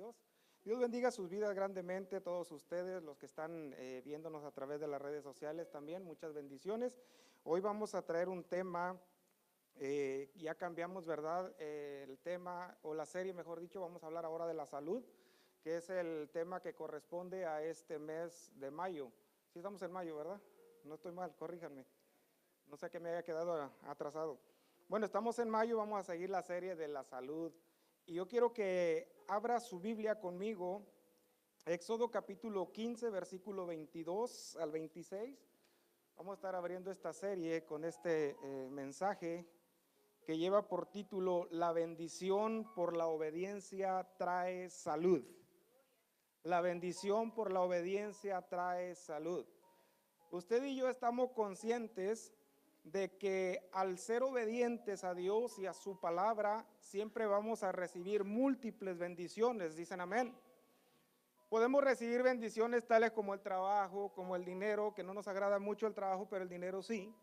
Dios. Dios bendiga sus vidas grandemente, todos ustedes, los que están viéndonos a través de las redes sociales también, muchas bendiciones. Hoy vamos a traer un tema, ya cambiamos, ¿verdad? El tema, o la serie, mejor dicho, vamos a hablar ahora de la salud, que es el tema que corresponde a este mes de mayo. Sí estamos en mayo, ¿verdad? No estoy mal, corríjanme. No sé que me haya quedado atrasado. Bueno, estamos en mayo, vamos a seguir la serie de la salud. Y yo quiero que abra su Biblia conmigo, Éxodo capítulo 15, versículo 22 al 26. Vamos a estar abriendo esta serie con este mensaje que lleva por título: La bendición por la obediencia trae salud. La bendición por la obediencia trae salud. Usted y yo estamos conscientes de que al ser obedientes a Dios y a su palabra, siempre vamos a recibir múltiples bendiciones, dicen amén. Podemos recibir bendiciones tales como el trabajo, como el dinero, que no nos agrada mucho el trabajo, pero el dinero sí.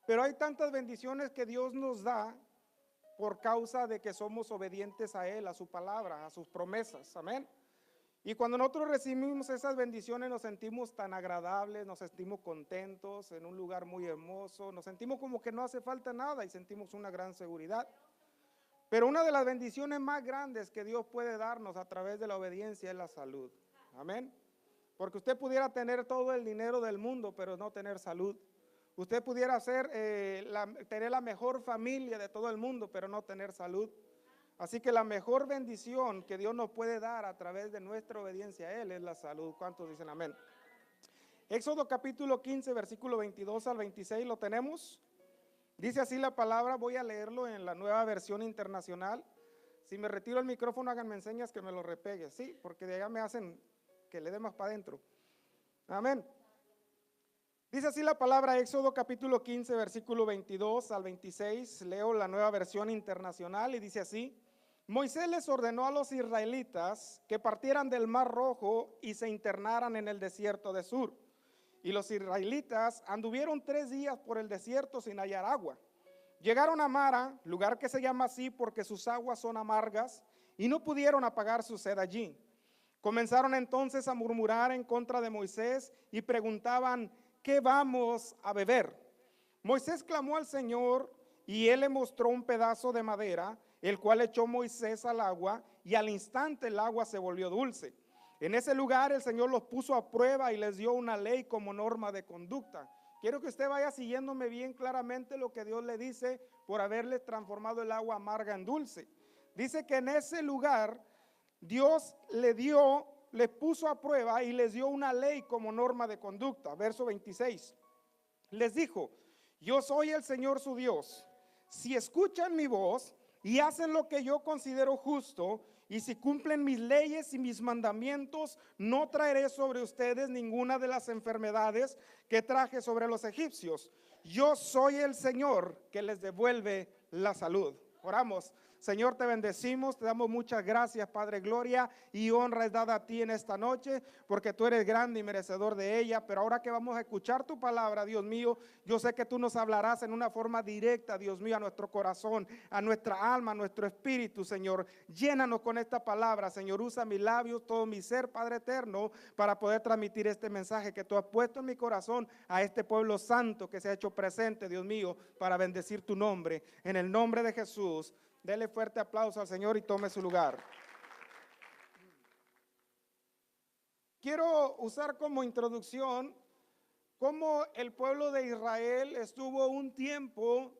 Pero hay tantas bendiciones que Dios nos da por causa de que somos obedientes a Él, a su palabra, a sus promesas, amén. Y cuando nosotros recibimos esas bendiciones nos sentimos tan agradables, nos sentimos contentos, en un lugar muy hermoso, nos sentimos como que no hace falta nada y sentimos una gran seguridad. Pero una de las bendiciones más grandes que Dios puede darnos a través de la obediencia es la salud, amén. Porque usted pudiera tener todo el dinero del mundo, pero no tener salud. Usted pudiera tener la mejor familia de todo el mundo, pero no tener salud. Así que la mejor bendición que Dios nos puede dar a través de nuestra obediencia a Él es la salud. ¿Cuántos dicen amén? Éxodo capítulo 15, versículo 22 al 26, ¿lo tenemos? Dice así la palabra, voy a leerlo en la Nueva Versión Internacional. Si me retiro el micrófono, háganme señas que me lo repegue, sí, porque de allá me hacen que le dé más para adentro. Amén. Dice así la palabra, Éxodo capítulo 15, versículo 22 al 26, leo la Nueva Versión Internacional y dice así: Moisés les ordenó a los israelitas que partieran del Mar Rojo y se internaran en el desierto de Sur. Y los israelitas anduvieron 3 días por el desierto sin hallar agua. Llegaron a Mara, lugar que se llama así porque sus aguas son amargas, y no pudieron apagar su sed allí. Comenzaron entonces a murmurar en contra de Moisés y preguntaban: ¿qué vamos a beber? Moisés clamó al Señor y él le mostró un pedazo de madera, el cual echó Moisés al agua, y al instante el agua se volvió dulce. En ese lugar el Señor los puso a prueba y les dio una ley como norma de conducta. Quiero que usted vaya siguiéndome bien claramente lo que Dios le dice por haberle transformado el agua amarga en dulce. Dice que en ese lugar Dios les puso a prueba y les dio una ley como norma de conducta. Verso 26. Les dijo: yo soy el Señor su Dios. Si escuchan mi voz y hacen lo que yo considero justo, y si cumplen mis leyes y mis mandamientos, no traeré sobre ustedes ninguna de las enfermedades que traje sobre los egipcios. Yo soy el Señor que les devuelve la salud. Oramos. Señor, te bendecimos, te damos muchas gracias, Padre. Gloria y honra es dada a ti en esta noche, porque tú eres grande y merecedor de ella. Pero ahora que vamos a escuchar tu palabra, Dios mío, yo sé que tú nos hablarás en una forma directa, Dios mío, a nuestro corazón, a nuestra alma, a nuestro espíritu, Señor. Llénanos con esta palabra, Señor. Usa mis labios, todo mi ser, Padre eterno, para poder transmitir este mensaje que tú has puesto en mi corazón a este pueblo santo que se ha hecho presente, Dios mío, para bendecir tu nombre. En el nombre de Jesús. Dele fuerte aplauso al Señor y tome su lugar. Quiero usar como introducción cómo el pueblo de Israel estuvo un tiempo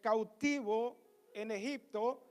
cautivo en Egipto.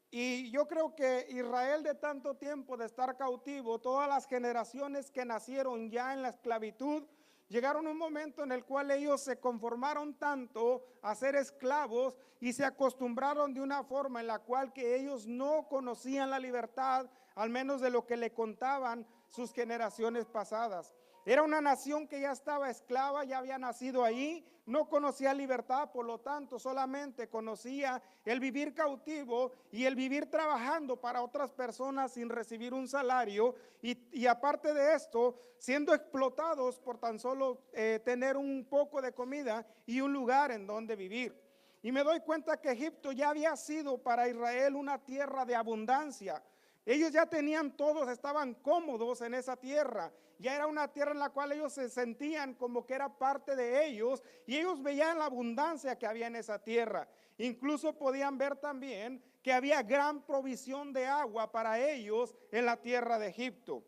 Y yo creo que Israel, de tanto tiempo de estar cautivo, todas las generaciones que nacieron ya en la esclavitud, llegaron a un momento en el cual ellos se conformaron tanto a ser esclavos y se acostumbraron de una forma en la cual que ellos no conocían la libertad, al menos de lo que le contaban sus generaciones pasadas. Era una nación que ya estaba esclava, ya había nacido ahí, no conocía libertad, por lo tanto solamente conocía el vivir cautivo y el vivir trabajando para otras personas sin recibir un salario y aparte de esto, siendo explotados por tan solo tener un poco de comida y un lugar en donde vivir. Y me doy cuenta que Egipto ya había sido para Israel una tierra de abundancia. Ellos ya tenían todos, estaban cómodos en esa tierra. Ya era una tierra en la cual ellos se sentían como que era parte de ellos, y ellos veían la abundancia que había en esa tierra. Incluso podían ver también que había gran provisión de agua para ellos en la tierra de Egipto.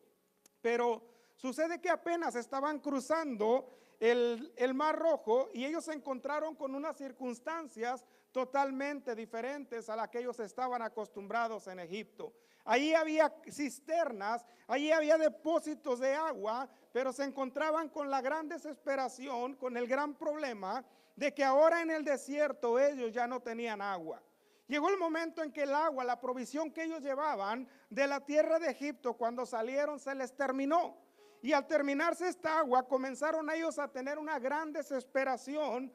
Pero sucede que apenas estaban cruzando el Mar Rojo, y ellos se encontraron con unas circunstancias totalmente diferentes a las que ellos estaban acostumbrados en Egipto. Ahí había cisternas, ahí había depósitos de agua, pero se encontraban con la gran desesperación, con el gran problema de que ahora en el desierto ellos ya no tenían agua. Llegó el momento en que el agua, la provisión que ellos llevaban de la tierra de Egipto cuando salieron, se les terminó. Y al terminarse esta agua, comenzaron ellos a tener una gran desesperación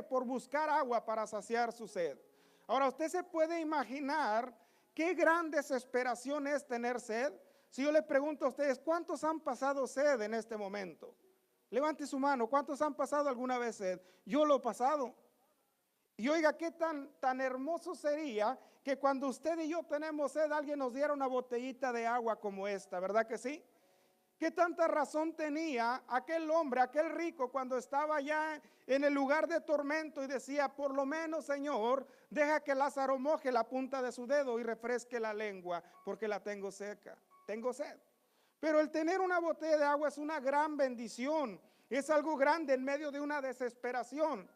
por buscar agua para saciar su sed. Ahora, usted se puede imaginar qué gran desesperación es tener sed. Si yo le pregunto a ustedes, ¿cuántos han pasado sed en este momento? Levante su mano, ¿cuántos han pasado alguna vez sed? Yo lo he pasado. Y oiga, qué tan hermoso sería que cuando usted y yo tenemos sed, alguien nos diera una botellita de agua como esta, ¿verdad que sí? ¿Qué tanta razón tenía aquel hombre, aquel rico, cuando estaba ya en el lugar de tormento y decía, por lo menos, Señor, deja que Lázaro moje la punta de su dedo y refresque la lengua, porque la tengo seca, tengo sed? Pero el tener una botella de agua es una gran bendición, es algo grande en medio de una desesperación.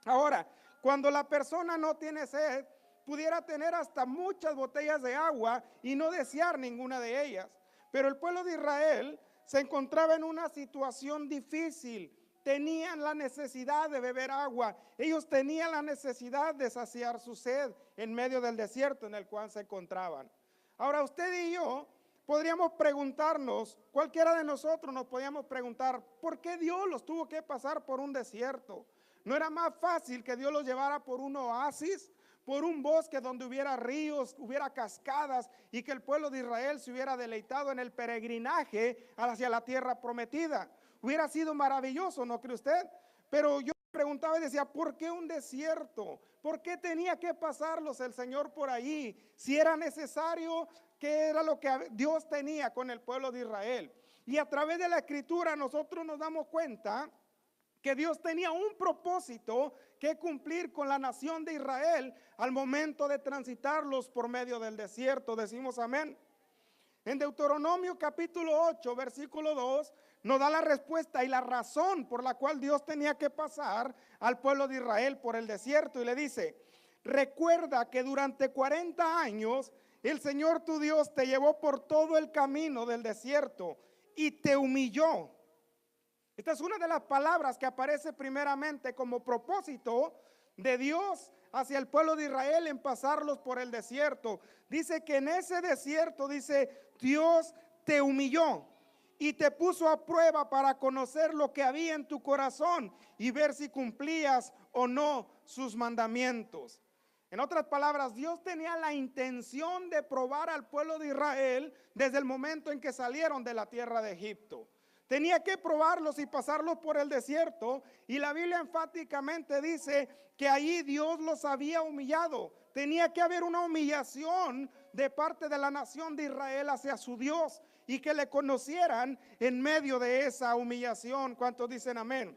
Ahora, cuando la persona no tiene sed, pudiera tener hasta muchas botellas de agua y no desear ninguna de ellas. Pero el pueblo de Israel se encontraba en una situación difícil. Tenían la necesidad de beber agua. Ellos tenían la necesidad de saciar su sed en medio del desierto en el cual se encontraban. Ahora, usted y yo podríamos preguntarnos, cualquiera de nosotros nos podríamos preguntar, ¿por qué Dios los tuvo que pasar por un desierto? ¿No era más fácil que Dios los llevara por un oasis, por un bosque donde hubiera ríos, hubiera cascadas, y que el pueblo de Israel se hubiera deleitado en el peregrinaje hacia la tierra prometida? Hubiera sido maravilloso, ¿no cree usted? Pero yo me preguntaba y decía, ¿por qué un desierto? ¿Por qué tenía que pasarlos el Señor por allí? Si era necesario, ¿qué era lo que Dios tenía con el pueblo de Israel? Y a través de la escritura nosotros nos damos cuenta que Dios tenía un propósito que cumplir con la nación de Israel al momento de transitarlos por medio del desierto. Decimos amén. En Deuteronomio capítulo 8, versículo 2, nos da la respuesta y la razón por la cual Dios tenía que pasar al pueblo de Israel por el desierto. Y le dice, recuerda que durante 40 años el Señor tu Dios te llevó por todo el camino del desierto y te humilló. Esta es una de las palabras que aparece primeramente como propósito de Dios hacia el pueblo de Israel en pasarlos por el desierto. Dice que en ese desierto, dice, Dios te humilló y te puso a prueba para conocer lo que había en tu corazón y ver si cumplías o no sus mandamientos. En otras palabras, Dios tenía la intención de probar al pueblo de Israel desde el momento en que salieron de la tierra de Egipto. Tenía que probarlos y pasarlos por el desierto, y la Biblia enfáticamente dice que allí Dios los había humillado. Tenía que haber una humillación de parte de la nación de Israel hacia su Dios y que le conocieran en medio de esa humillación. ¿Cuántos dicen amén?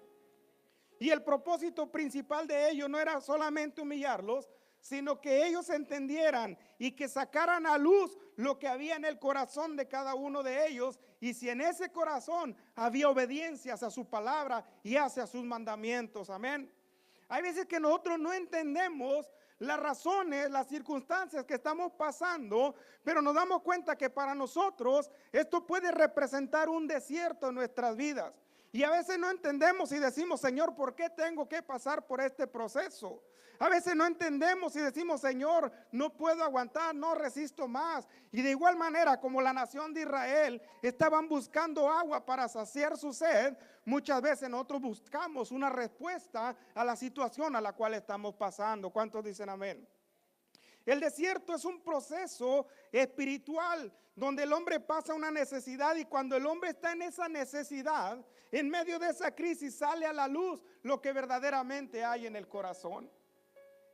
Y el propósito principal de ellos no era solamente humillarlos, sino que ellos entendieran y que sacaran a luz lo que había en el corazón de cada uno de ellos, y si en ese corazón había obediencia hacia su palabra y hacia sus mandamientos. Amén. Hay veces que nosotros no entendemos las razones, las circunstancias que estamos pasando, pero nos damos cuenta que para nosotros esto puede representar un desierto en nuestras vidas. Y a veces no entendemos y decimos, Señor, ¿por qué tengo que pasar por este proceso? A veces no entendemos y decimos, Señor, no puedo aguantar, no resisto más. Y de igual manera, como la nación de Israel estaban buscando agua para saciar su sed, muchas veces nosotros buscamos una respuesta a la situación a la cual estamos pasando. ¿Cuántos dicen amén? El desierto es un proceso espiritual donde el hombre pasa una necesidad, y cuando el hombre está en esa necesidad, en medio de esa crisis, sale a la luz lo que verdaderamente hay en el corazón.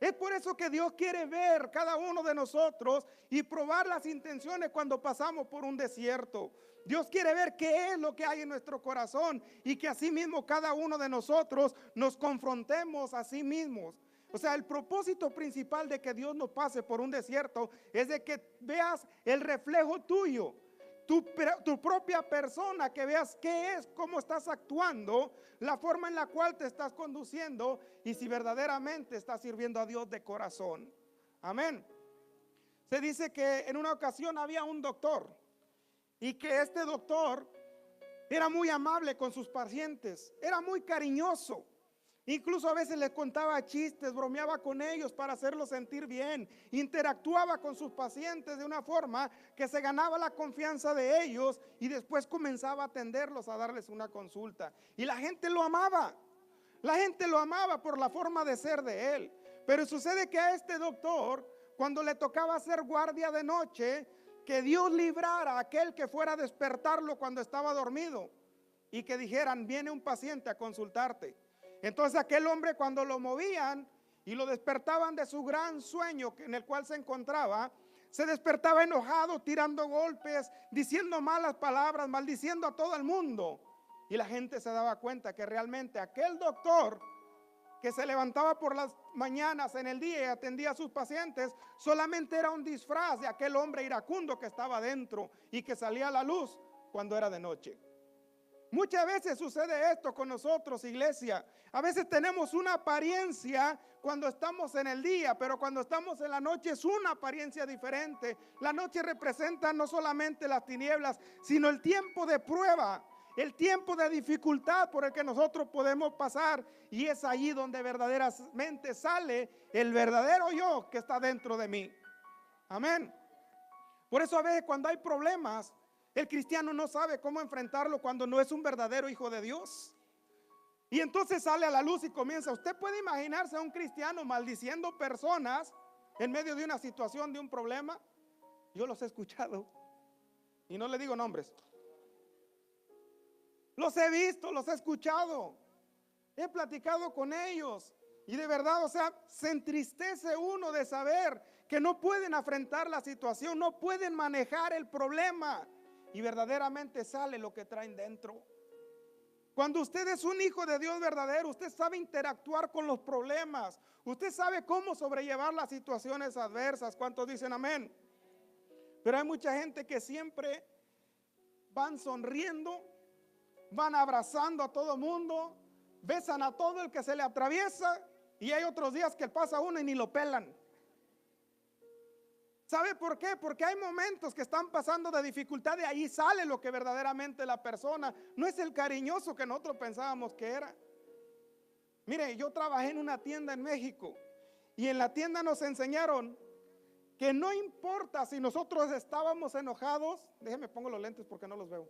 Es por eso que Dios quiere ver cada uno de nosotros y probar las intenciones cuando pasamos por un desierto. Dios quiere ver qué es lo que hay en nuestro corazón y que así mismo cada uno de nosotros nos confrontemos a sí mismos. O sea, el propósito principal de que Dios nos pase por un desierto es de que veas el reflejo tuyo, tu propia persona, que veas qué es, cómo estás actuando, la forma en la cual te estás conduciendo y si verdaderamente estás sirviendo a Dios de corazón. Amén. Se dice que en una ocasión había un doctor y que este doctor era muy amable con sus pacientes, era muy cariñoso. Incluso a veces les contaba chistes, bromeaba con ellos para hacerlos sentir bien, interactuaba con sus pacientes de una forma que se ganaba la confianza de ellos y después comenzaba a atenderlos, a darles una consulta. Y la gente lo amaba por la forma de ser de él. Pero sucede que a este doctor, cuando le tocaba hacer guardia de noche, que Dios librara a aquel que fuera a despertarlo cuando estaba dormido y que dijeran, viene un paciente a consultarte. Entonces aquel hombre, cuando lo movían y lo despertaban de su gran sueño en el cual se encontraba, se despertaba enojado, tirando golpes, diciendo malas palabras, maldiciendo a todo el mundo. Y la gente se daba cuenta que realmente aquel doctor que se levantaba por las mañanas en el día y atendía a sus pacientes, solamente era un disfraz de aquel hombre iracundo que estaba dentro y que salía a la luz cuando era de noche. Muchas veces sucede esto con nosotros, iglesia. A veces tenemos una apariencia cuando estamos en el día, pero cuando estamos en la noche es una apariencia diferente. La noche representa no solamente las tinieblas, sino el tiempo de prueba, el tiempo de dificultad por el que nosotros podemos pasar. Y es allí donde verdaderamente sale el verdadero yo que está dentro de mí. Amén. Por eso a veces cuando hay problemas, el cristiano no sabe cómo enfrentarlo cuando no es un verdadero hijo de Dios. Y entonces sale a la luz y comienza. Usted puede imaginarse a un cristiano maldiciendo personas en medio de una situación, de un problema. Yo los he escuchado y no le digo nombres. Los he visto, los he escuchado. He platicado con ellos. Y de verdad, o sea, se entristece uno de saber que no pueden afrontar la situación, no pueden manejar el problema. Y verdaderamente sale lo que traen dentro. Cuando usted es un hijo de Dios verdadero, usted sabe interactuar con los problemas. Usted sabe cómo sobrellevar las situaciones adversas. ¿Cuántos dicen amén? Pero hay mucha gente que siempre van sonriendo, van abrazando a todo mundo, besan a todo el que se le atraviesa, y hay otros días que pasa uno y ni lo pelan. ¿Sabe por qué? Porque hay momentos que están pasando de dificultad, de ahí sale lo que verdaderamente la persona, no es el cariñoso que nosotros pensábamos que era. Mire, yo trabajé en una tienda en México y en la tienda nos enseñaron que no importa si nosotros estábamos enojados, déjenme pongo los lentes porque no los veo.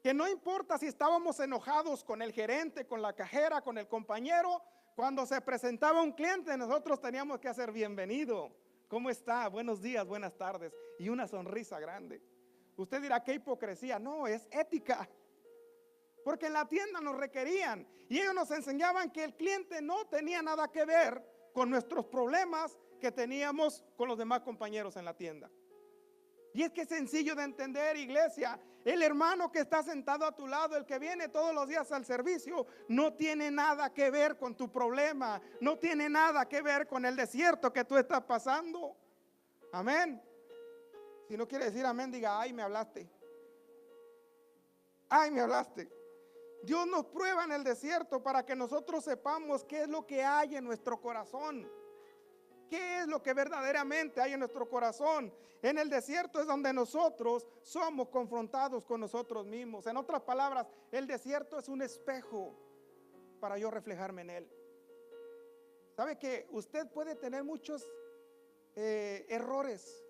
Que no importa si estábamos enojados con el gerente, con la cajera, con el compañero, cuando se presentaba un cliente nosotros teníamos que hacer bienvenido. ¿Cómo está? Buenos días, buenas tardes. Y una sonrisa grande. Usted dirá, qué hipocresía. No, es ética. Porque en la tienda nos requerían. Y ellos nos enseñaban que el cliente no tenía nada que ver con nuestros problemas que teníamos con los demás compañeros en la tienda. Y es que es sencillo de entender, iglesia. El hermano que está sentado a tu lado, el que viene todos los días al servicio, no tiene nada que ver con tu problema. No tiene nada que ver con el desierto que tú estás pasando. Amén. Si no quiere decir amén, diga, ay, me hablaste. Ay, me hablaste. Dios nos prueba en el desierto para que nosotros sepamos qué es lo que hay en nuestro corazón. ¿Qué es lo que verdaderamente hay en nuestro corazón? En el desierto es donde nosotros somos confrontados con nosotros mismos. En otras palabras, el desierto es un espejo para yo reflejarme en él. ¿Sabe que usted puede tener muchos errores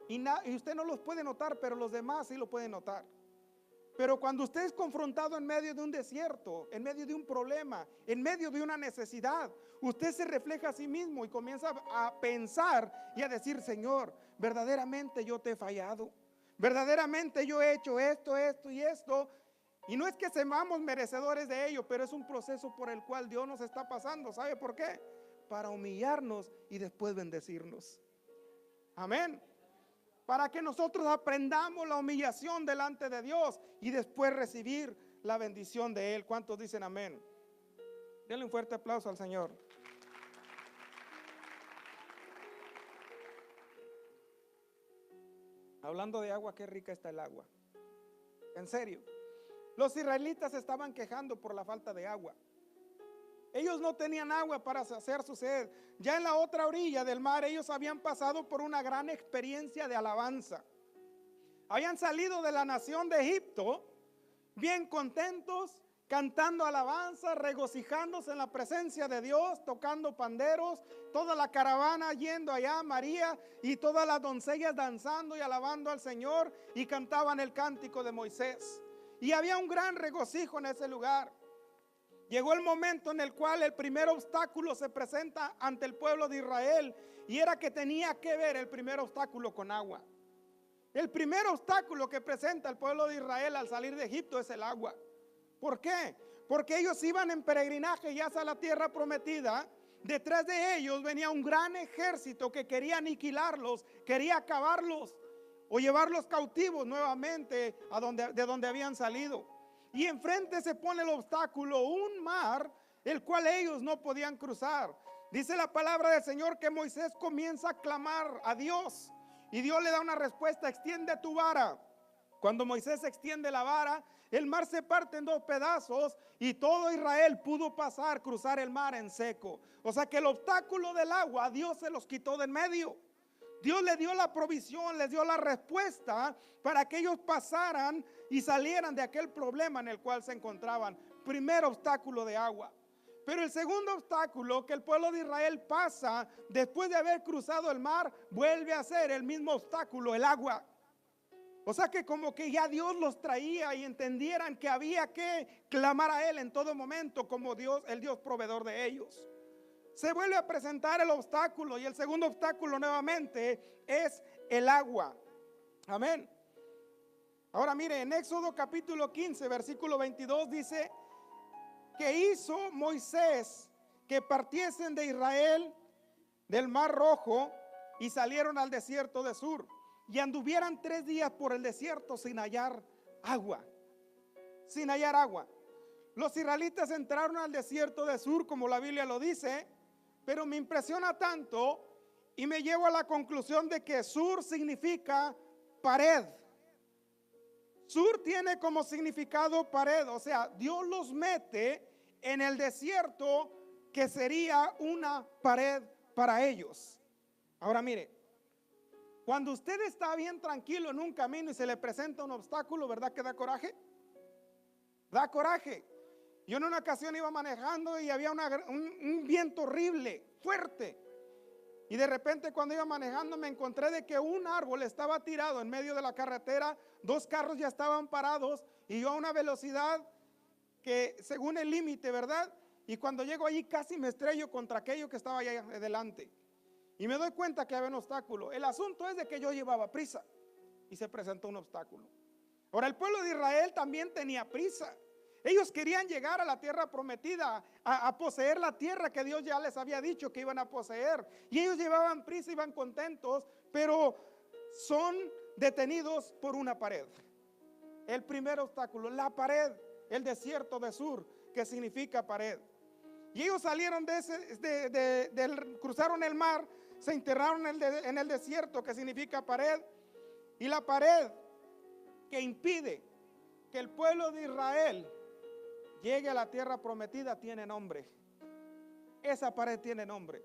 y usted no los puede notar, pero los demás sí lo pueden notar? Pero cuando usted es confrontado en medio de un desierto, en medio de un problema, en medio de una necesidad, usted se refleja a sí mismo y comienza a pensar y a decir, Señor, verdaderamente yo te he fallado, verdaderamente yo he hecho esto, esto y esto. Y no es que seamos merecedores de ello, pero es un proceso por el cual Dios nos está pasando. ¿Sabe por qué? para humillarnos y después bendecirnos. Amén. Para que nosotros aprendamos la humillación delante de Dios y después recibir la bendición de Él. ¿Cuántos dicen amén? Denle un fuerte aplauso al Señor. Hablando de agua, qué rica está el agua. En serio. Los israelitas se estaban quejando por la falta de agua. Ellos no tenían agua para saciar su sed. Ya en la otra orilla del mar ellos habían pasado por una gran experiencia de alabanza. Habían salido de la nación de Egipto bien contentos, cantando alabanza, regocijándose en la presencia de Dios, tocando panderos, toda la caravana yendo allá, María y todas las doncellas danzando y alabando al Señor, y cantaban el cántico de Moisés. Y había un gran regocijo en ese lugar. Llegó el momento en el cual el primer obstáculo se presenta ante el pueblo de Israel, y era que tenía que ver el primer obstáculo con agua. El primer obstáculo que presenta el pueblo de Israel al salir de Egipto es el agua. ¿Por qué? Porque ellos iban en peregrinaje ya hacia la tierra prometida. Detrás de ellos venía un gran ejército que quería aniquilarlos, quería acabarlos o llevarlos cautivos nuevamente de donde habían salido. Y enfrente se pone el obstáculo, un mar, el cual ellos no podían cruzar. Dice la palabra del Señor que Moisés comienza a clamar a Dios, y Dios le da una respuesta: extiende tu vara. Cuando Moisés extiende la vara, el mar se parte en dos pedazos y todo Israel pudo pasar, cruzar el mar en seco. O sea que el obstáculo del agua, Dios se los quitó de en medio. Dios le dio la provisión, les dio la respuesta para que ellos pasaran y salieran de aquel problema en el cual se encontraban. Primer obstáculo de agua. Pero el segundo obstáculo que el pueblo de Israel pasa después de haber cruzado el mar, vuelve a ser el mismo obstáculo, el agua. O sea que como que ya Dios los traía y entendieran que había que clamar a Él en todo momento como Dios, el Dios proveedor de ellos. Se vuelve a presentar el obstáculo, y el segundo obstáculo nuevamente es el agua. Amén. Ahora mire, en Éxodo capítulo 15 versículo 22 dice que hizo Moisés que partiesen de Israel del mar Rojo y salieron al desierto de Sur, y anduvieran 3 días por el desierto sin hallar agua. Sin hallar agua. Los israelitas entraron al desierto de Sur, como la Biblia lo dice, pero me impresiona tanto y me llevo a la conclusión de que Sur significa pared. Sur tiene como significado pared, o sea, Dios los mete en el desierto que sería una pared para ellos. Ahora mire, cuando usted está bien tranquilo en un camino y se le presenta un obstáculo, ¿verdad que da coraje? Da coraje. Yo en una ocasión iba manejando y había un viento horrible, fuerte. Y de repente cuando iba manejando me encontré de que un árbol estaba tirado en medio de la carretera, 2 carros ya estaban parados y yo a una velocidad que según el límite, ¿verdad? Y cuando llego allí casi me estrello contra aquello que estaba allá adelante. Y me doy cuenta que había un obstáculo. El asunto es de que yo llevaba prisa y se presentó un obstáculo. Ahora el pueblo de Israel también tenía prisa. Ellos querían llegar a la tierra prometida, a poseer la tierra que Dios ya les había dicho que iban a poseer. Y ellos llevaban prisa, iban contentos, pero son detenidos por una pared. El primer obstáculo, la pared, el desierto de Sur, que significa pared. Y ellos salieron cruzaron el mar, se enterraron en el desierto, que significa pared. Y la pared que impide que el pueblo de Israel llegue a la tierra prometida tiene nombre. Esa pared tiene nombre.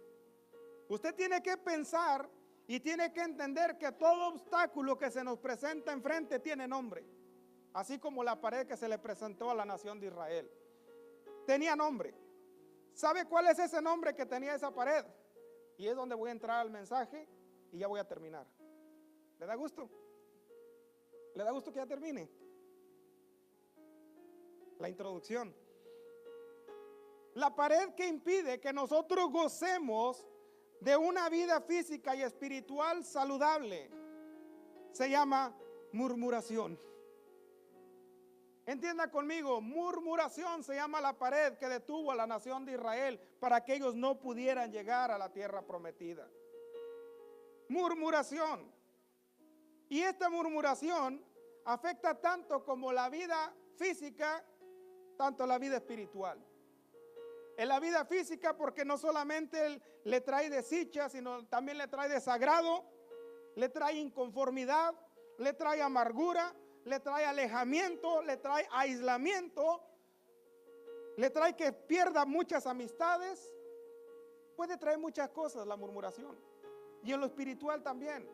Usted tiene que pensar y tiene que entender que todo obstáculo que se nos presenta enfrente tiene nombre. Así como la pared que se le presentó a la nación de Israel. Tenía nombre. ¿Sabe cuál es ese nombre que tenía esa pared? Y es donde voy a entrar al mensaje y ya voy a terminar. ¿Le da gusto? ¿Le da gusto que ya termine? La introducción. La pared que impide que nosotros gocemos de una vida física y espiritual saludable se llama murmuración. Entienda conmigo, murmuración se llama la pared que detuvo a la nación de Israel para que ellos no pudieran llegar a la tierra prometida. Murmuración. Y esta murmuración afecta tanto como la vida física, tanto la vida espiritual. En la vida física, porque no solamente le trae desdicha, sino también le trae desagrado, le trae inconformidad, le trae amargura, le trae alejamiento, le trae aislamiento, le trae que pierda muchas amistades. Puede traer muchas cosas la murmuración. Y en lo espiritual también.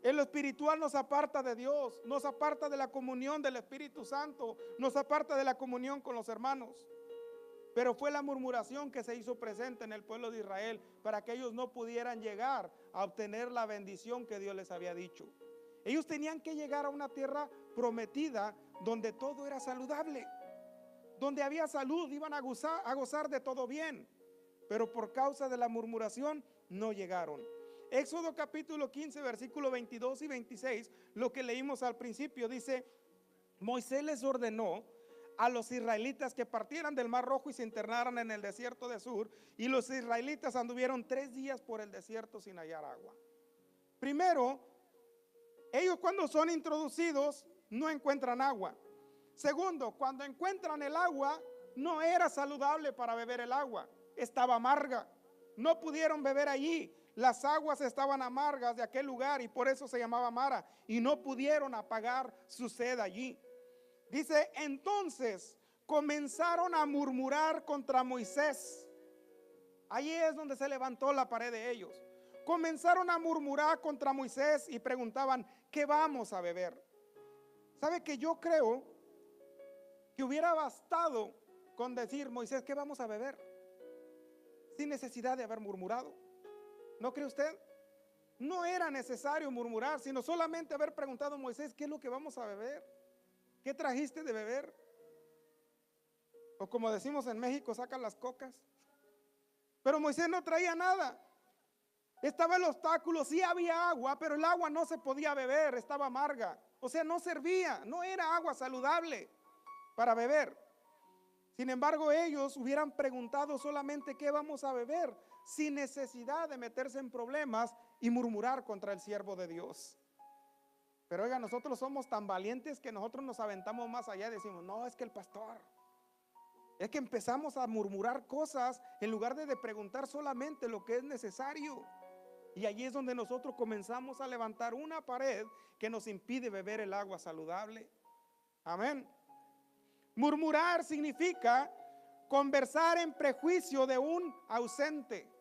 En lo espiritual nos aparta de Dios, nos aparta de la comunión del Espíritu Santo, nos aparta de la comunión con los hermanos. Pero fue la murmuración que se hizo presente en el pueblo de Israel para que ellos no pudieran llegar a obtener la bendición que Dios les había dicho. Ellos tenían que llegar a una tierra prometida donde todo era saludable, donde había salud, iban a gozar de todo bien, pero por causa de la murmuración no llegaron. Éxodo capítulo 15, versículo 22 y 26, lo que leímos al principio, dice: Moisés les ordenó a los israelitas que partieran del Mar Rojo y se internaran en el desierto de Sur, y los israelitas anduvieron 3 días por el desierto sin hallar agua. Primero, ellos cuando son introducidos no encuentran agua. Segundo, cuando encuentran el agua, no era saludable para beber el agua, estaba amarga, no pudieron beber allí. Las aguas estaban amargas de aquel lugar y por eso se llamaba Mara, y no pudieron apagar su sed allí. Dice, entonces comenzaron a murmurar contra Moisés. Allí es donde se levantó la pared de ellos. Comenzaron a murmurar contra Moisés y preguntaban, ¿qué vamos a beber? ¿Sabe que yo creo que hubiera bastado con decir, Moisés, ¿qué vamos a beber? Sin necesidad de haber murmurado. ¿No cree usted? No era necesario murmurar, sino solamente haber preguntado a Moisés, ¿qué es lo que vamos a beber? ¿Qué trajiste de beber? O como decimos en México, sacan las cocas. Pero Moisés no traía nada. Estaba el obstáculo, sí había agua, pero el agua no se podía beber, estaba amarga. O sea, no servía, no era agua saludable para beber. Sin embargo, ellos hubieran preguntado solamente qué vamos a beber, sin necesidad de meterse en problemas y murmurar contra el siervo de Dios. Pero oiga, nosotros somos tan valientes que nosotros nos aventamos más allá y decimos, no, es que el pastor. Es que empezamos a murmurar cosas en lugar de preguntar solamente lo que es necesario. Y allí es donde nosotros comenzamos a levantar una pared que nos impide beber el agua saludable. Amén. Murmurar significa conversar en prejuicio de un ausente.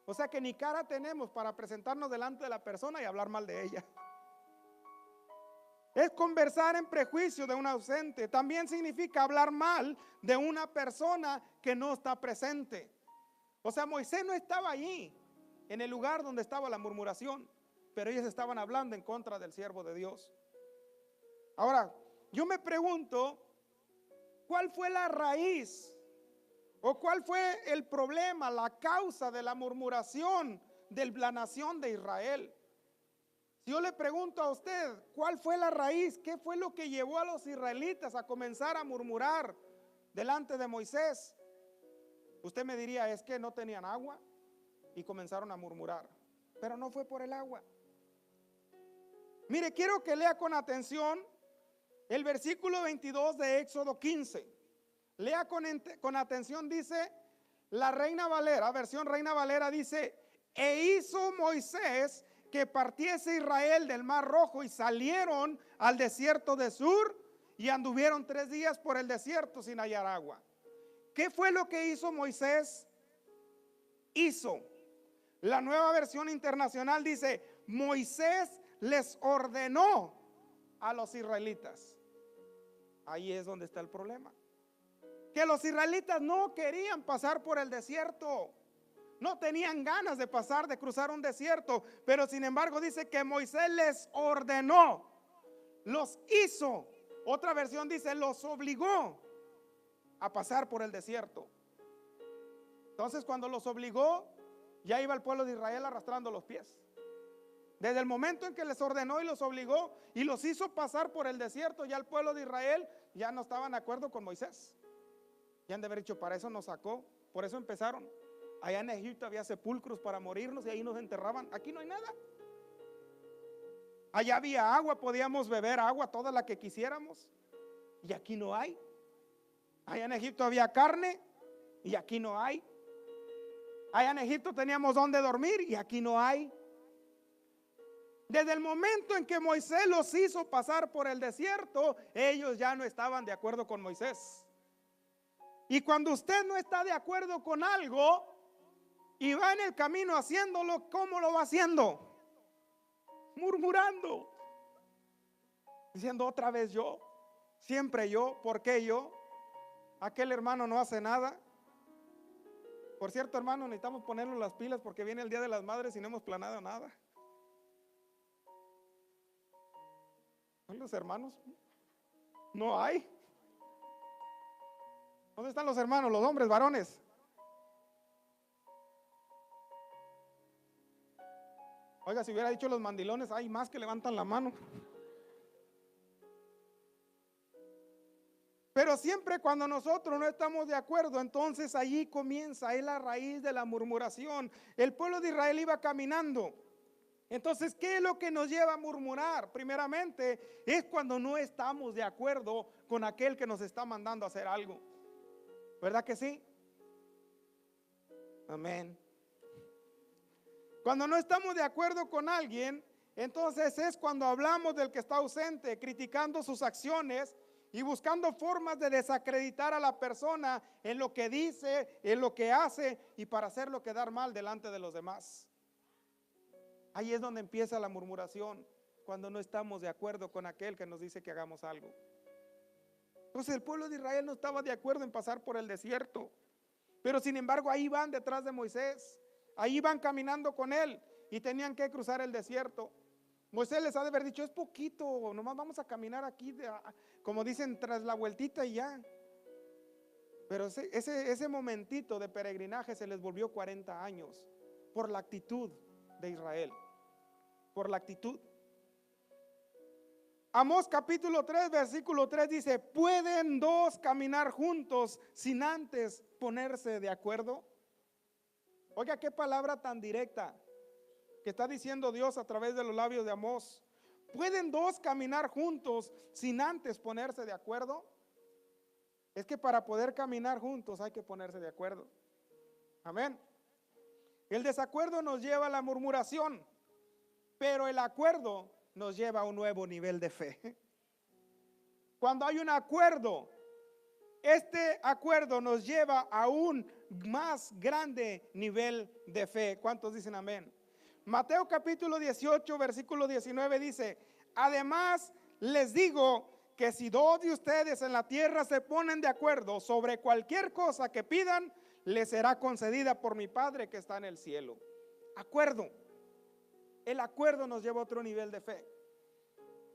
O sea que ni cara tenemos para presentarnos delante de la persona y hablar mal de ella. Es conversar en prejuicio de un ausente. También significa hablar mal de una persona que no está presente. O sea, Moisés no estaba allí, en el lugar donde estaba la murmuración, pero ellos estaban hablando en contra del siervo de Dios. Ahora, yo me pregunto, ¿cuál fue la raíz o cuál fue el problema, la causa de la murmuración de la nación de Israel? Si yo le pregunto a usted, ¿cuál fue la raíz? ¿Qué fue lo que llevó a los israelitas a comenzar a murmurar delante de Moisés? Usted me diría, es que no tenían agua y comenzaron a murmurar, pero no fue por el agua. Mire, quiero que lea con atención el versículo 22 de Éxodo 15. Lea con atención, dice la Reina Valera, versión Reina Valera, dice, e hizo Moisés que partiese Israel del Mar Rojo y salieron al desierto de Sur y anduvieron 3 días por el desierto sin hallar agua. ¿Qué fue lo que hizo Moisés? Hizo. La Nueva Versión Internacional dice, Moisés les ordenó a los israelitas. Ahí es donde está el problema. Que los israelitas no querían pasar por el desierto. No tenían ganas de pasar, de cruzar un desierto, pero sin embargo dice que Moisés les ordenó, los hizo. Otra versión dice, los obligó a pasar por el desierto. Entonces cuando los obligó, ya iba el pueblo de Israel arrastrando los pies. Desde el momento en que les ordenó y los obligó y los hizo pasar por el desierto, ya el pueblo de Israel ya no estaban de acuerdo con Moisés. Ya han de haber dicho, para eso nos sacó, por eso empezaron. Allá en Egipto había sepulcros para morirnos y ahí nos enterraban. Aquí no hay nada. Allá había agua, podíamos beber agua toda la que quisiéramos, y aquí no hay. Allá en Egipto había carne y aquí no hay. Allá en Egipto teníamos donde dormir y aquí no hay. Desde el momento en que Moisés los hizo pasar por el desierto, ellos ya no estaban de acuerdo con Moisés. Y cuando usted no está de acuerdo con algo y va en el camino haciéndolo, ¿cómo lo va haciendo? Murmurando, diciendo otra vez yo, siempre yo, ¿por qué yo? Aquel hermano no hace nada. Por cierto, hermano, necesitamos ponernos las pilas porque viene el Día de las Madres y no hemos planeado nada. ¿Los hermanos? No hay. ¿Dónde están los hermanos, los hombres, varones? Oiga, si hubiera dicho los mandilones, hay más que levantan la mano. Pero siempre cuando nosotros no estamos de acuerdo, entonces allí comienza, es la raíz de la murmuración. El pueblo de Israel iba caminando. Entonces, ¿qué es lo que nos lleva a murmurar? Primeramente, es cuando no estamos de acuerdo con aquel que nos está mandando a hacer algo. ¿Verdad que sí? Amén. Cuando no estamos de acuerdo con alguien, entonces es cuando hablamos del que está ausente, criticando sus acciones y buscando formas de desacreditar a la persona en lo que dice, en lo que hace y para hacerlo quedar mal delante de los demás. Ahí es donde empieza la murmuración, cuando no estamos de acuerdo con aquel que nos dice que hagamos algo. Entonces el pueblo de Israel no estaba de acuerdo en pasar por el desierto, pero sin embargo ahí van detrás de Moisés, ahí van caminando con él y tenían que cruzar el desierto. Moisés les ha de haber dicho, es poquito, nomás vamos a caminar aquí, como dicen, tras la vueltita y ya. Pero ese momentito de peregrinaje se les volvió 40 años por la actitud de Israel, por la actitud. Amós capítulo 3 versículo 3 dice, ¿pueden dos caminar juntos sin antes ponerse de acuerdo? Oiga, qué palabra tan directa que está diciendo Dios a través de los labios de Amós. ¿Pueden dos caminar juntos sin antes ponerse de acuerdo? Es que para poder caminar juntos hay que ponerse de acuerdo. Amén. El desacuerdo nos lleva a la murmuración, pero el acuerdo nos lleva a un nuevo nivel de fe. Cuando hay un acuerdo, este acuerdo nos lleva a un más grande nivel de fe. ¿Cuántos dicen amén? Mateo capítulo 18 versículo 19 dice, además les digo que si dos de ustedes en la tierra se ponen de acuerdo sobre cualquier cosa que pidan, les será concedida por mi Padre que está en el cielo. Acuerdo. El acuerdo nos lleva a otro nivel de fe.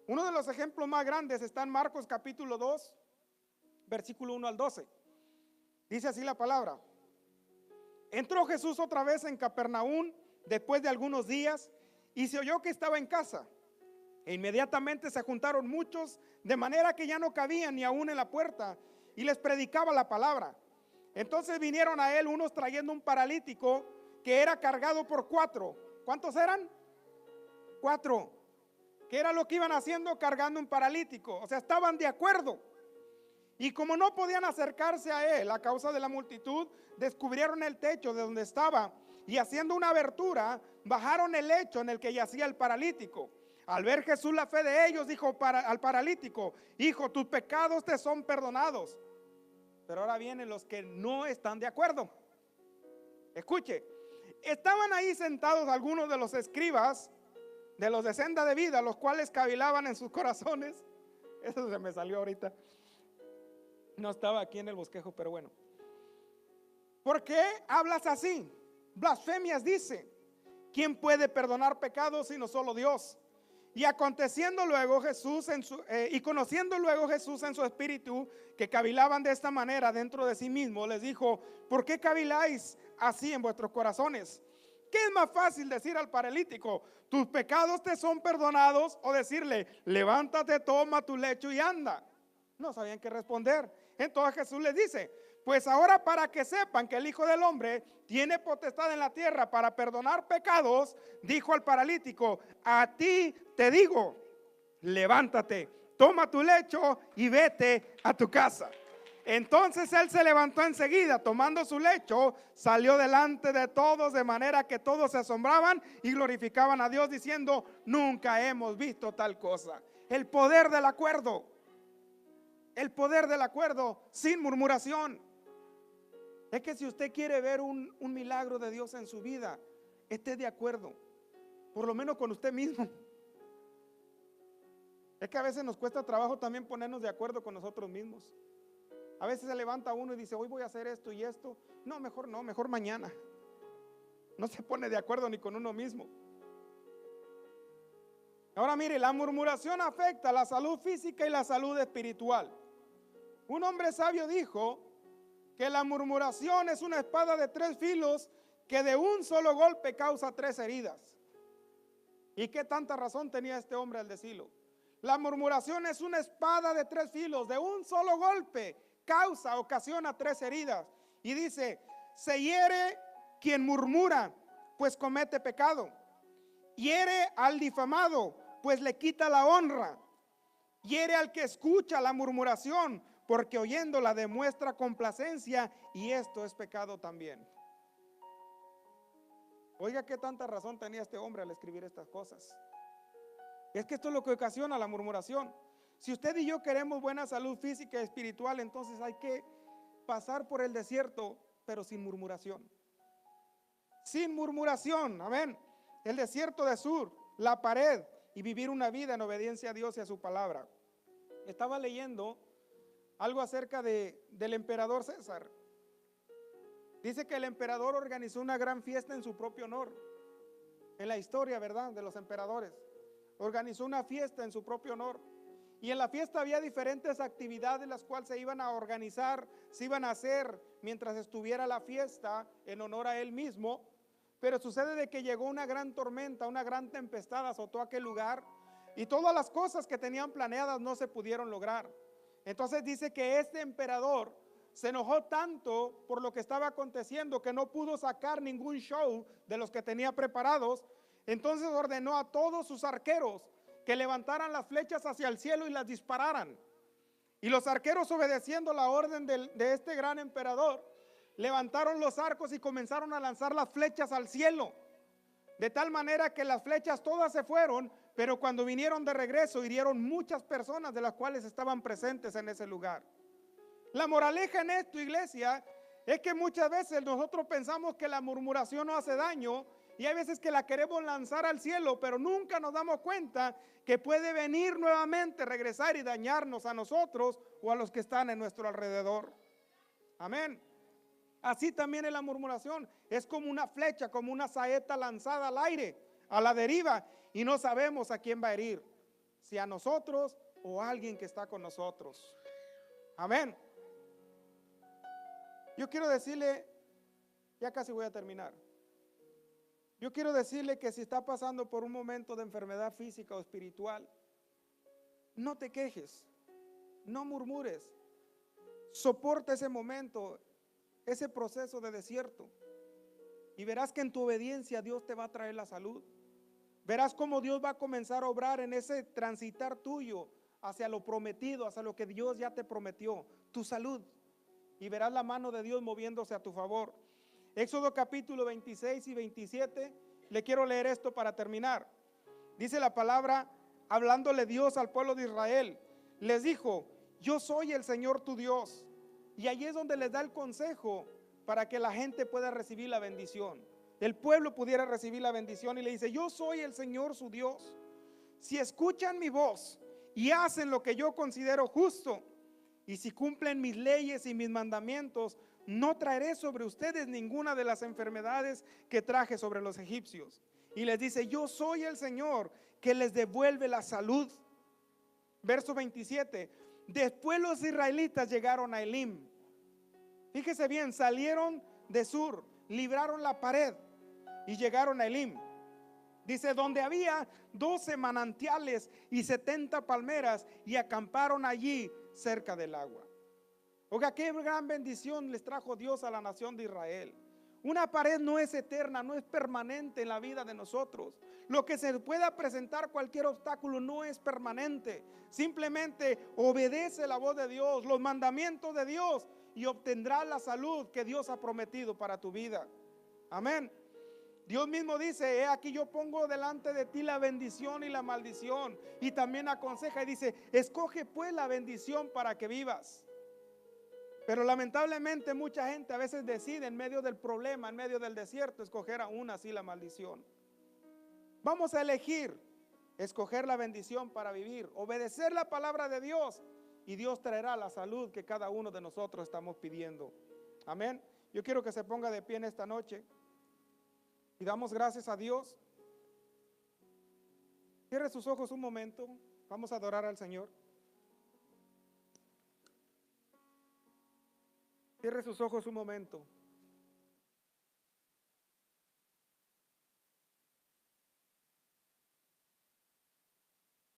Uno de los ejemplos más grandes está en Marcos capítulo 2 versículo 1 al 12. Dice así la palabra. Entró Jesús otra vez en Capernaum después de algunos días y se oyó que estaba en casa. E inmediatamente se juntaron muchos, de manera que ya no cabían ni aún en la puerta, y les predicaba la palabra. Entonces vinieron a él unos trayendo un paralítico que era cargado por 4. ¿Cuántos eran? 4. ¿Qué era lo que iban haciendo cargando un paralítico? O sea, estaban de acuerdo. Y como no podían acercarse a él a causa de la multitud, descubrieron el techo de donde estaba y haciendo una abertura, bajaron el lecho en el que yacía el paralítico. Al ver Jesús la fe de ellos, dijo al paralítico, hijo, tus pecados te son perdonados. Pero ahora vienen los que no están de acuerdo. Escuche, estaban ahí sentados algunos de los escribas, de los de senda de vida, los cuales cavilaban en sus corazones. Eso se me salió ahorita. No estaba aquí en el bosquejo, pero bueno. ¿Por qué hablas así? Blasfemias dice. ¿Quién puede perdonar pecados sino solo Dios? Y aconteciendo luego Jesús y conociendo luego Jesús en su espíritu que cavilaban de esta manera dentro de sí mismo, les dijo, ¿por qué caviláis así en vuestros corazones? ¿Qué es más fácil decir al paralítico, tus pecados te son perdonados, o decirle, levántate, toma tu lecho y anda? No sabían qué responder. Entonces Jesús les dice, pues ahora para que sepan que el Hijo del Hombre tiene potestad en la tierra para perdonar pecados, dijo al paralítico, a ti te digo, levántate, toma tu lecho y vete a tu casa. Entonces él se levantó enseguida, tomando su lecho, salió delante de todos, de manera que todos se asombraban y glorificaban a Dios, diciendo, nunca hemos visto tal cosa. El poder del acuerdo. El poder del acuerdo sin murmuración. Es que si usted quiere ver un milagro de Dios en su vida, esté de acuerdo, por lo menos con usted mismo. Es que a veces nos cuesta trabajo también ponernos de acuerdo con nosotros mismos. A veces se levanta uno y dice, hoy voy a hacer esto y esto. No, mejor mañana. No se pone de acuerdo ni con uno mismo. Ahora mire, la murmuración afecta la salud física y la salud espiritual. Un hombre sabio dijo que la murmuración es una espada de 3 filos que de un solo golpe causa 3 heridas. ¿Y qué tanta razón tenía este hombre al decirlo? La murmuración es una espada de 3 filos, de un solo golpe ocasiona 3 heridas. Y dice, se hiere quien murmura, pues comete pecado. Hiere al difamado, pues le quita la honra. Hiere al que escucha la murmuración, porque oyéndola demuestra complacencia, y esto es pecado también. Oiga, qué tanta razón tenía este hombre al escribir estas cosas. Es que esto es lo que ocasiona la murmuración. Si usted y yo queremos buena salud física y espiritual, entonces hay que pasar por el desierto, pero sin murmuración. Sin murmuración, amén. El desierto de Sur, la pared, y vivir una vida en obediencia a Dios y a su palabra. Estaba leyendo algo acerca del emperador César. Dice que el emperador organizó una gran fiesta en su propio honor. En la historia, ¿verdad?, de los emperadores. Organizó una fiesta en su propio honor. Y en la fiesta había diferentes actividades las cuales se iban a organizar, se iban a hacer mientras estuviera la fiesta en honor a él mismo. Pero sucede de que llegó una gran tormenta, una gran tempestad azotó aquel lugar y todas las cosas que tenían planeadas no se pudieron lograr. Entonces dice que este emperador se enojó tanto por lo que estaba aconteciendo que no pudo sacar ningún show de los que tenía preparados. Entonces ordenó a todos sus arqueros que levantaran las flechas hacia el cielo y las dispararan. Y los arqueros, obedeciendo la orden de este gran emperador, levantaron los arcos y comenzaron a lanzar las flechas al cielo. De tal manera que las flechas todas se fueron, pero cuando vinieron de regreso hirieron muchas personas de las cuales estaban presentes en ese lugar. La moraleja en esto, iglesia, es que muchas veces nosotros pensamos que la murmuración no hace daño y hay veces que la queremos lanzar al cielo, pero nunca nos damos cuenta que puede venir nuevamente, regresar y dañarnos a nosotros o a los que están en nuestro alrededor. Amén. Así también es la murmuración, es como una flecha, como una saeta lanzada al aire, a la deriva, y no sabemos a quién va a herir, si a nosotros o a alguien que está con nosotros. Amén. Yo quiero decirle, ya casi voy a terminar. Yo quiero decirle que si está pasando por un momento de enfermedad física o espiritual, no te quejes, no murmures, soporta ese momento, ese proceso de desierto, y verás que en tu obediencia Dios te va a traer la salud. Verás cómo Dios va a comenzar a obrar en ese transitar tuyo hacia lo prometido, hacia lo que Dios ya te prometió, tu salud, y verás la mano de Dios moviéndose a tu favor. Éxodo capítulo 26 y 27, le quiero leer esto para terminar. Dice la palabra, hablándole Dios al pueblo de Israel, les dijo, yo soy el Señor tu Dios. Y allí es donde les da el consejo para que la gente pueda recibir la bendición. El pueblo pudiera recibir la bendición y le dice, yo soy el Señor su Dios. Si escuchan mi voz y hacen lo que yo considero justo, y si cumplen mis leyes y mis mandamientos, no traeré sobre ustedes ninguna de las enfermedades que traje sobre los egipcios. Y les dice, yo soy el Señor que les devuelve la salud. Verso 27, después los israelitas llegaron a Elim. Fíjese bien, salieron de Sur, libraron la pared y llegaron a Elim. Dice, donde había 12 manantiales y 70 palmeras, y acamparon allí cerca del agua. Oiga, qué gran bendición les trajo Dios a la nación de Israel. Una pared no es eterna, no es permanente en la vida de nosotros. Lo que se pueda presentar, cualquier obstáculo, no es permanente. Simplemente obedece la voz de Dios, los mandamientos de Dios, y obtendrás la salud que Dios ha prometido para tu vida. Amén. Dios mismo dice: he aquí yo pongo delante de ti la bendición y la maldición. Y también aconseja y dice: escoge pues la bendición para que vivas. Pero lamentablemente mucha gente a veces decide en medio del problema, en medio del desierto, escoger aún así la maldición. Vamos a elegir escoger la bendición para vivir, obedecer la palabra de Dios, y Dios traerá la salud que cada uno de nosotros estamos pidiendo. Amén. Yo quiero que se ponga de pie en esta noche y damos gracias a Dios. Cierre sus ojos un momento. Vamos a adorar al Señor. Cierre sus ojos un momento.